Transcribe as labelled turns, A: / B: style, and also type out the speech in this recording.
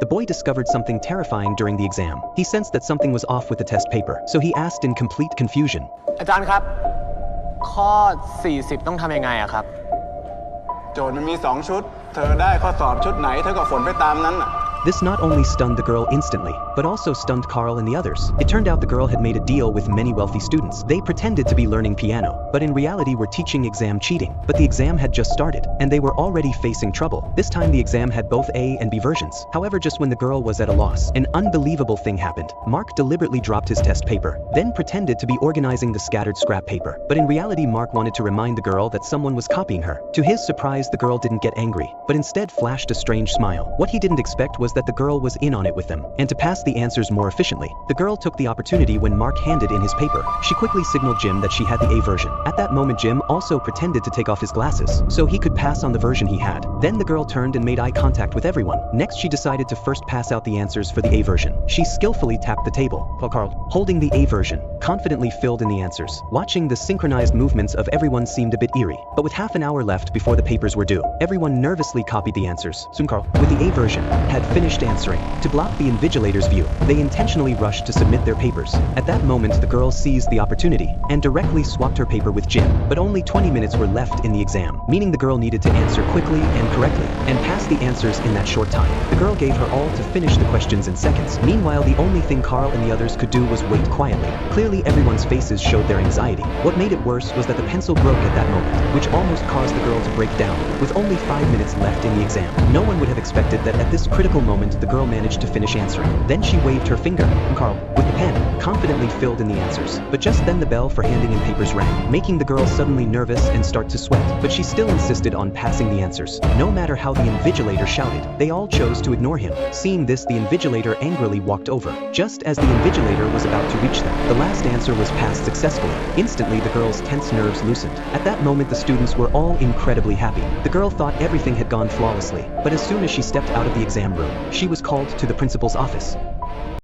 A: the boy discovered something terrifying during the exam. He sensed that something was off with the test paper, so he asked in complete confusion.
B: อาจารย์ครับข้อ40ต้องทำยังไงอะครับ
C: โจทย์มันมี2ชุดเธอได้ข้อสอบชุดไหนเธอก็ฝนไปตามนั้นน่ะ
A: This not only stunned the girl instantly, but also stunned Carl and the others. It turned out the girl had made a deal with many wealthy students. They pretended to be learning piano, but in reality were teaching exam cheating. But the exam had just started, and they were already facing trouble. This time the exam had both A and B versions. However, just when the girl was at a loss, an unbelievable thing happened. Mark deliberately dropped his test paper, then pretended to be organizing the scattered scrap paper. But in reality, Mark wanted to remind the girl that someone was copying her. To his surprise, the girl didn't get angry, but instead flashed a strange smile. What he didn't expect was that the girl was in on it with them, and to pass the answers more efficiently. The girl took the opportunity when Mark handed in his paper. She quickly signaled Jim that she had the A version. At that moment, Jim also pretended to take off his glasses, so he could pass on the version he had. Then the girl turned and made eye contact with everyone. Next, she decided to first pass out the answers for the A version. She skillfully tapped the table, while Carl, holding the A version, confidently filled in the answers. Watching the synchronized movements of everyone seemed a bit eerie, but with half an hour left before the papers were due, everyone nervously copied the answers. Soon Carl, with the A version, had finished answering. To block the invigilator's view, they intentionally rushed to submit their papers. At that moment, the girl seized the opportunity and directly swapped her paper with Jim. But only 20 minutes were left in the exam, meaning the girl needed to answer quickly and correctly, and pass the answers in that short time. The girl gave her all to finish the questions in seconds. Meanwhile, the only thing Carl and the others could do was wait quietly. Clearly, everyone's faces showed their anxiety. What made it worse was that the pencil broke at that moment, which almost caused the girl to break down. With only 5 minutes left in the exam, no one would have expected that at this critical moment the girl managed to finish answering. Then she waved her finger, and Carl, with the pen, confidently filled in the answers. But just then the bell for handing in papers rang, making the girl suddenly nervous and start to sweat. But she still insisted on passing the answers. No matter how the invigilator shouted, they all chose to ignore him. Seeing this, the invigilator angrily walked over. Just as the invigilator was about to reach them, the last answer was passed successfully. Instantly, the girl's tense nerves loosened. At that moment, the students were all incredibly happy. The girl thought everything had gone flawlessly, but as soon as she stepped out of the exam room, she was called to the principal's office.